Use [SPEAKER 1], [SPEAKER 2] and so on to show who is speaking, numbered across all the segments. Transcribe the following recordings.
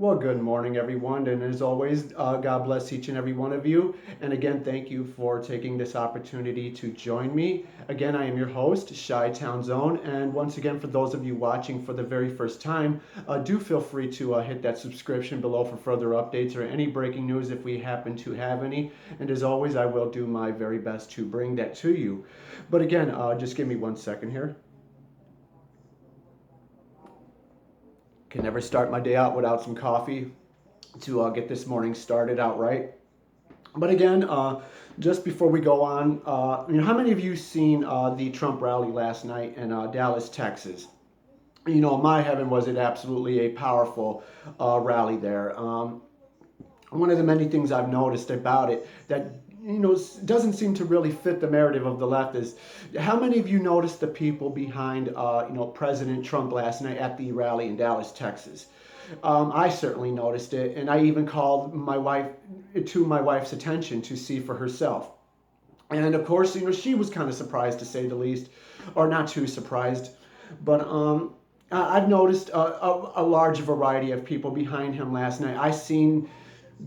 [SPEAKER 1] Well, good morning, everyone. And as always, God bless each and every one of you. And again, thank you for taking this opportunity to join me. Again, I am your host, Shy Town Zone. And once again, for those of you watching for the very first time, do feel free to hit that subscription below for further updates or any breaking news if we happen to have any. And as always, I will do my very best to bring that to you. But again, just give me 1 second here. Can never start my day out without some coffee to get this morning started out right. But again, just before we go on, how many of you seen the Trump rally last night in Dallas, Texas? My heaven, was it absolutely a powerful rally there. One of the many things I've noticed about it that doesn't seem to really fit the narrative of the left is how many of you noticed the people behind President Trump last night at the rally in Dallas, Texas? I certainly noticed it, and I even called my wife to my wife's attention to see for herself. And of course, she was kind of surprised to say the least, or not too surprised. But I've noticed a large variety of people behind him last night. I seen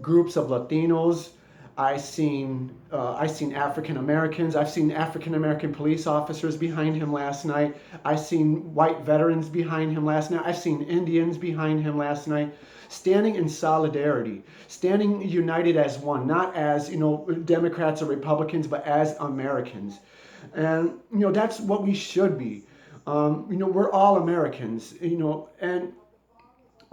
[SPEAKER 1] groups of Latinos. I seen African Americans. I've seen African American police officers behind him last night. I seen white veterans behind him last night. I've seen Indians behind him last night, standing in solidarity, standing united as one, not as Democrats or Republicans, but as Americans. And that's what we should be. We're all Americans. And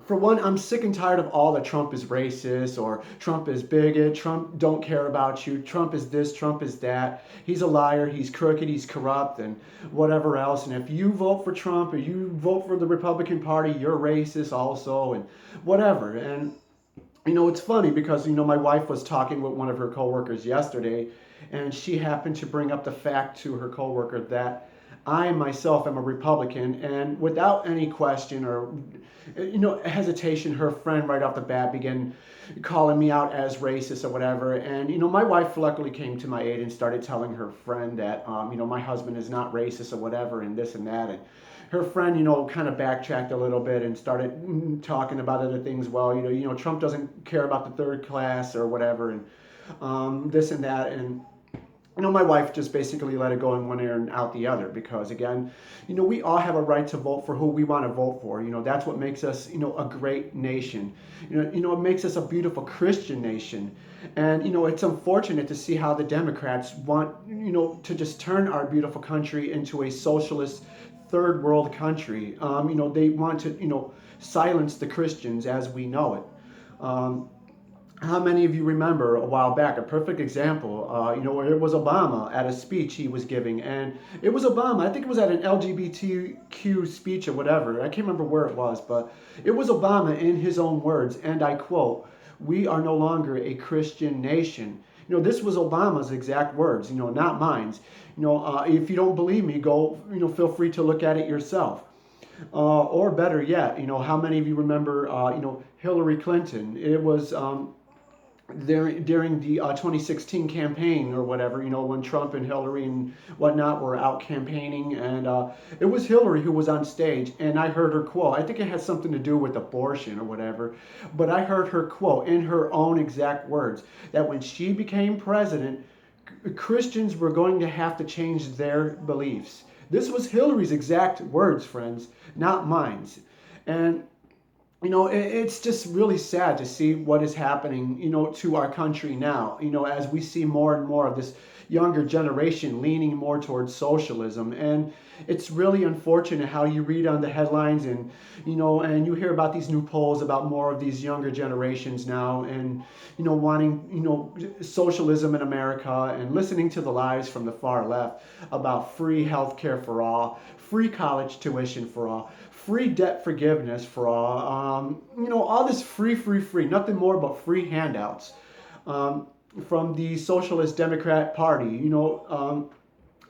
[SPEAKER 1] for one, I'm sick and tired of all that Trump is racist or Trump is bigot, Trump don't care about you, Trump is this, Trump is that. He's a liar, he's crooked, he's corrupt, and whatever else. And if you vote for Trump or you vote for the Republican Party, you're racist also, and whatever. And it's funny because my wife was talking with one of her coworkers yesterday, and she happened to bring up the fact to her coworker that I myself am a Republican, and without any question or hesitation, her friend right off the bat began calling me out as racist or whatever. And my wife luckily came to my aid and started telling her friend that my husband is not racist or whatever, and this and that. And her friend, kind of backtracked a little bit and started talking about other things. Well, Trump doesn't care about the third class or whatever, and this and that. And my wife just basically let it go in one ear and out the other because, again, we all have a right to vote for who we want to vote for. That's what makes us, a great nation. It makes us a beautiful Christian nation. And, it's unfortunate to see how the Democrats want, to just turn our beautiful country into a socialist third world country. They want to, silence the Christians as we know it. How many of you remember a while back a perfect example, where it was Obama at a speech he was giving, and it was Obama, I think it was at an LGBTQ speech or whatever, I can't remember where it was, but it was Obama in his own words, and I quote, "We are no longer a Christian nation." This was Obama's exact words, not mine. If you don't believe me, go, feel free to look at it yourself. Or better yet, how many of you remember, Hillary Clinton? It was during the 2016 campaign or whatever, when Trump and Hillary and whatnot were out campaigning, and it was Hillary who was on stage, and I heard her quote. I think it had something to do with abortion or whatever, but I heard her quote in her own exact words that when she became president, Christians were going to have to change their beliefs. This was Hillary's exact words, friends, not mine. And it's just really sad to see what is happening, to our country now, as we see more and more of this younger generation leaning more towards socialism. And it's really unfortunate how you read on the headlines and, and you hear about these new polls about more of these younger generations now and, wanting, socialism in America and listening to the lies from the far left about free health care for all, free college tuition for all, free debt forgiveness for all, all this free, nothing more but free handouts from the Socialist Democrat Party.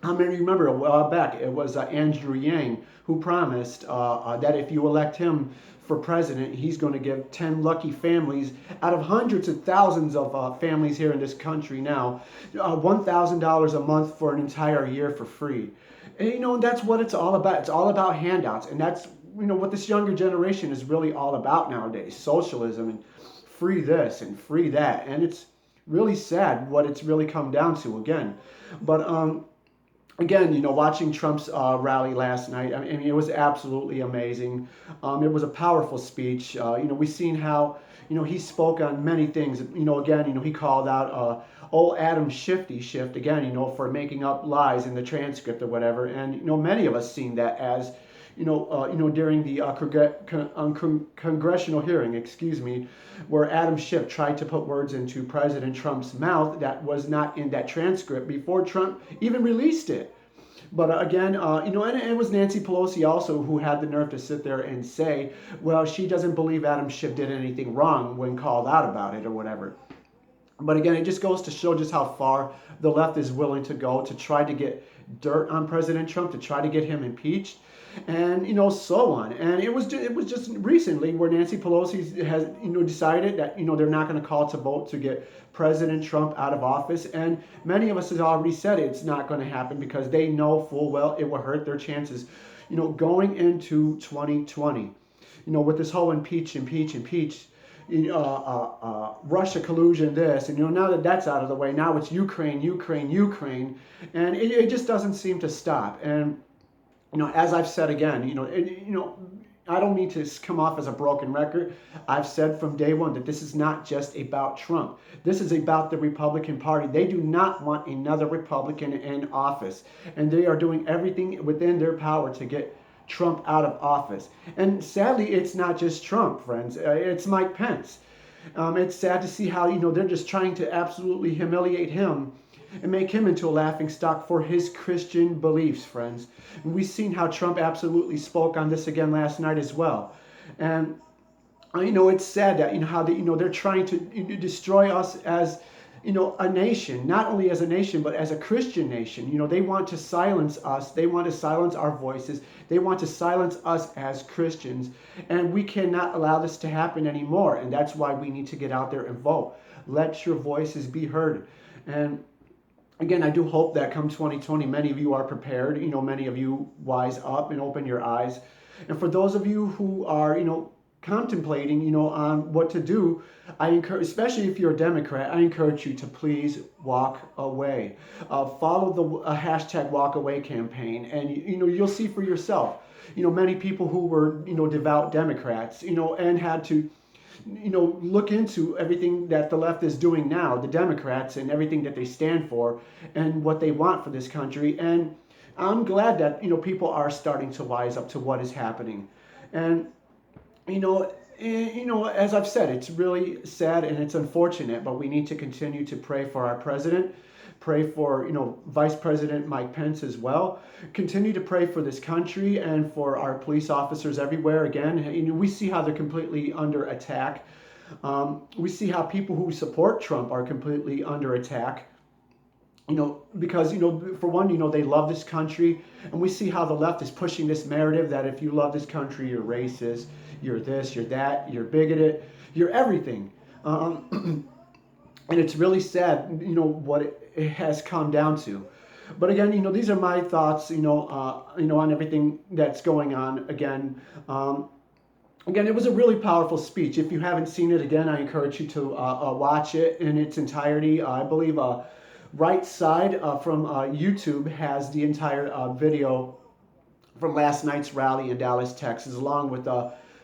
[SPEAKER 1] How many remember a while back it was Andrew Yang who promised that if you elect him for president, he's going to give 10 lucky families out of hundreds of thousands of families here in this country now $1,000 a month for an entire year for free. And, that's what it's all about. It's all about handouts, and that's what this younger generation is really all about nowadays: socialism and free this and free that. And it's really sad what it's really come down to again. But again, watching Trump's rally last night, I mean, it was absolutely amazing. It was a powerful speech. We've seen how, he spoke on many things. Again, he called out old Adam Shift again, for making up lies in the transcript or whatever. And, many of us seen that as, during the congressional hearing, excuse me, where Adam Schiff tried to put words into President Trump's mouth that was not in that transcript before Trump even released it. But again, and it was Nancy Pelosi also who had the nerve to sit there and say, well, she doesn't believe Adam Schiff did anything wrong when called out about it or whatever. But again, it just goes to show just how far the left is willing to go to try to get dirt on President Trump, to try to get him impeached, and so on. And it was just recently where Nancy Pelosi has decided that they're not going to call to vote to get President Trump out of office. And many of us have already said it's not going to happen because they know full well it will hurt their chances, going into 2020. With this whole impeach. Russia collusion, this, and now that that's out of the way, now it's Ukraine, and it just doesn't seem to stop. And as I've said again, I don't mean to come off as a broken record. I've said from day one that this is not just about Trump. This is about the Republican Party. They do not want another Republican in office, and they are doing everything within their power to get Trump out of office. And sadly, it's not just Trump, friends. It's Mike Pence. It's sad to see how, they're just trying to absolutely humiliate him and make him into a laughingstock for his Christian beliefs, friends. And we've seen how Trump absolutely spoke on this again last night as well. And it's sad that how they're trying to destroy us as a nation, not only as a nation, but as a Christian nation. They want to silence us. They want to silence our voices. They want to silence us as Christians. And we cannot allow this to happen anymore. And that's why we need to get out there and vote. Let your voices be heard. And again, I do hope that come 2020, many of you are prepared. Many of you wise up and open your eyes. And for those of you who are, contemplating, on what to do, I encourage, especially if you're a Democrat, I encourage you to please walk away. Follow the hashtag walk away campaign, and you'll see for yourself. Many people who were devout Democrats, and had to look into everything that the left is doing now, the Democrats, and everything that they stand for and what they want for this country. And I'm glad that people are starting to wise up to what is happening. And as I've said, it's really sad and it's unfortunate, but we need to continue to pray for our president, pray for, Vice President Mike Pence as well. Continue to pray for this country and for our police officers everywhere. Again, we see how they're completely under attack. We see how people who support Trump are completely under attack. Because, for one, they love this country. And we see how the left is pushing this narrative that if you love this country, you're racist, you're this, you're that, you're bigoted, you're everything. And it's really sad, what it has come down to. But again, these are my thoughts, on everything that's going on. Again, it was a really powerful speech. If you haven't seen it, again, I encourage you to watch it in its entirety. I believe right side from YouTube has the entire video from last night's rally in Dallas, Texas, along with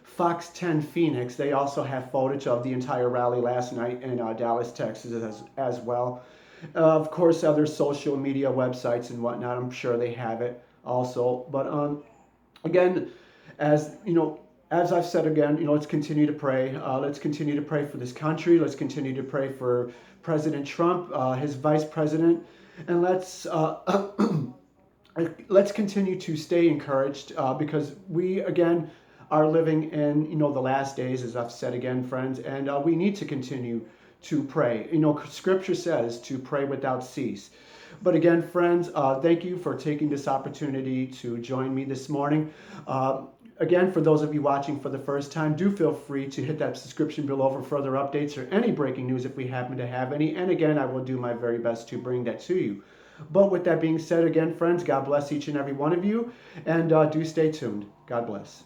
[SPEAKER 1] Fox 10 Phoenix. They also have footage of the entire rally last night in Dallas, Texas as well. Of course, other social media websites and whatnot, I'm sure they have it also. But again, as I've said again, let's continue to pray. Let's continue to pray for this country. Let's continue to pray for President Trump, his vice president, and let's continue to stay encouraged because we again are living in the last days, as I've said again, friends, and we need to continue to pray. Scripture says to pray without cease. But again, friends, thank you for taking this opportunity to join me this morning. Again, for those of you watching for the first time, do feel free to hit that subscription below for further updates or any breaking news if we happen to have any. And again, I will do my very best to bring that to you. But with that being said, again, friends, God bless each and every one of you. And do stay tuned. God bless.